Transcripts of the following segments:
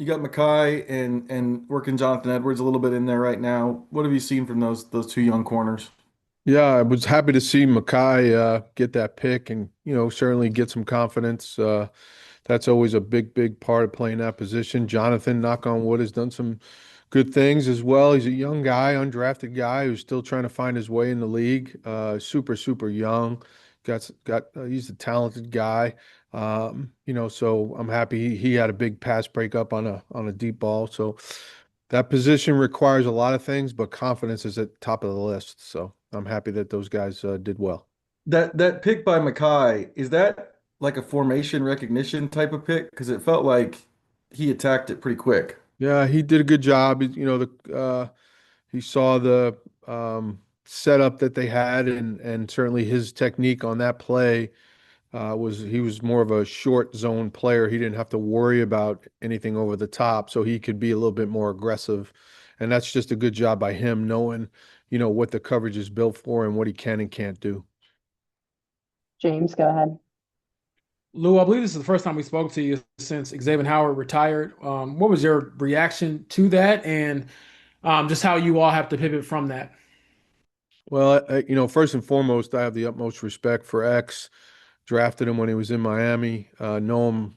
You got Mekhi and working Jonathan Edwards a little bit in there right now. What have you seen from those two young corners? Yeah, I was happy to see Mekhi get that pick and, certainly get some confidence. That's always a big part of playing that position. Jonathan, knock on wood, has done some good things as well. He's a young guy, undrafted guy who's still trying to find his way in the league. Super young. He's a talented guy. So I'm happy he had a big pass breakup on a deep ball. So that position requires a lot of things, but confidence is at the top of the list. So I'm happy that those guys did well. That pick by Mekhi, is that like a formation recognition type of pick? Because it felt like he attacked it pretty quick. Yeah, he did a good job. He saw the setup that they had, and certainly his technique on that play was he was more of a short zone player. He didn't have to worry about anything over the top, so he could be a little bit more aggressive. And that's just a good job by him knowing, what the coverage is built for and what he can and can't do. James, go ahead. Lou, I believe this is the first time we spoke to you since Xavien Howard retired. What was your reaction to that, and just how you all have to pivot from that? Well, first and foremost, I have the utmost respect for X. Drafted him when he was in Miami. Know him,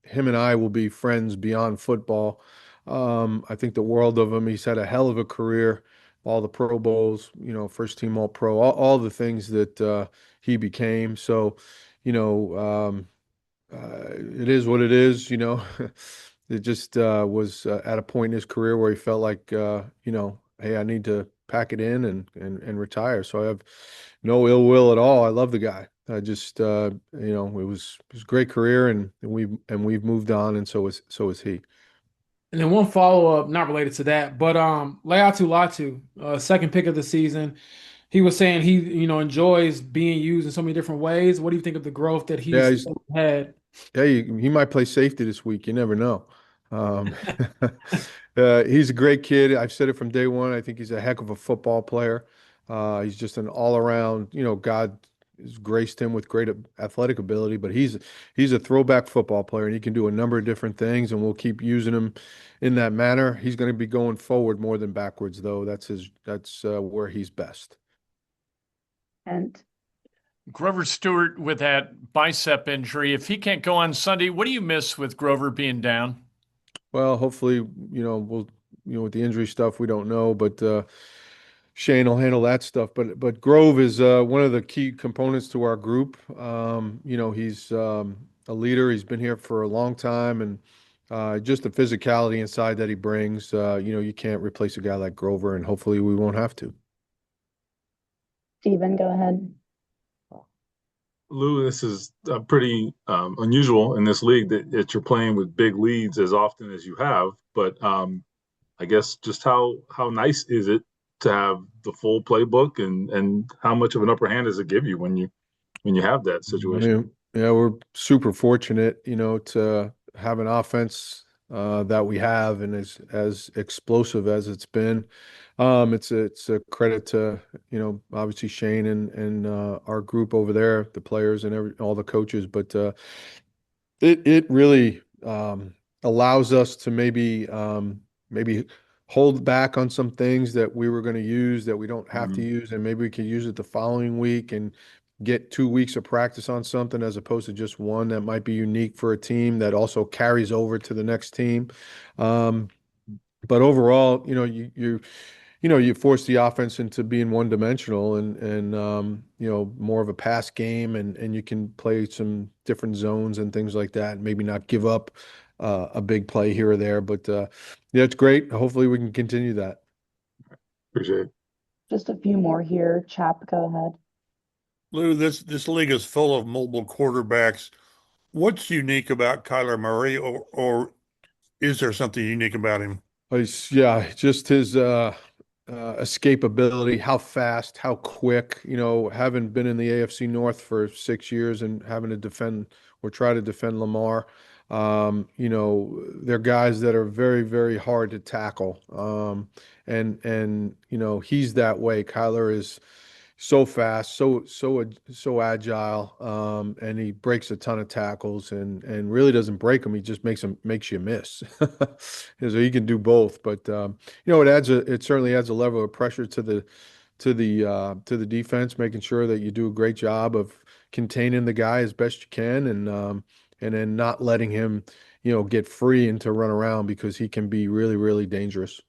him and I will be friends beyond football. I think the world of him. He's had a hell of a career, all the Pro Bowls, first team All Pro, all the things that he became. So, it is what it is. It just was at a point in his career where he felt like, hey, I need to pack it in and retire. So I have no ill will at all. I love the guy. I just, it was a great career, and we've moved on, and so is he. And then one follow up, not related to that, but Laiatu Latu, second pick of the season. He was saying he, enjoys being used in so many different ways. What do you think of the growth that Yeah, he's had? he might play safety this week. You never know. Um, he's a great kid. I've said it from day one. I think he's a heck of a football player. He's just an all-around, God has graced him with great athletic ability, but he's a throwback football player, and he can do a number of different things, and we'll keep using him in that manner. He's going to be going forward more than backwards, though. That's where he's best. And Grover Stewart with that bicep injury. If he can't go on Sunday, what do you miss with Grover being down? Well, hopefully, we'll, with the injury stuff, we don't know, but Shane will handle that stuff. But Grove is one of the key components to our group. He's a leader. He's been here for a long time, and just the physicality inside that he brings. You can't replace a guy like Grover, and hopefully we won't have to. Stephen, go ahead. Lou, this is pretty unusual in this league that you're playing with big leads as often as you have. But I guess just how nice is it to have the full playbook, and how much of an upper hand does it give you when you have that I situation? mean, yeah, we're super fortunate, to have an offense that we have and as explosive as it's been. It's a credit to, obviously Shane and our group over there, the players and all the coaches, but it really allows us to maybe hold back on some things that we were going to use that we don't have to Mhm. use, and maybe we can use it the following week and get 2 weeks of practice on something as opposed to just one that might be unique for a team that also carries over to the next team. Um, but overall, you force the offense into being one dimensional and more of a pass game, and you can play some different zones and things like that, and maybe not give up a big play here or there. But yeah, it's great. Hopefully we can continue that. Appreciate it. Just a few more here. Chap, go ahead. Lou, this league is full of mobile quarterbacks. What's unique about Kyler Murray, or is there something unique about him? Yeah, just his escapability, how fast, how quick, having been in the AFC North for 6 years and having to defend or try to defend Lamar. They're guys that are very hard to tackle. And he's that way. Kyler is so fast, so agile, and he breaks a ton of tackles and really doesn't break them. He just makes you miss. So he can do both. But it certainly adds a level of pressure to the defense, making sure that you do a great job of containing the guy as best you can, and then not letting him get free and to run around, because he can be really, really dangerous.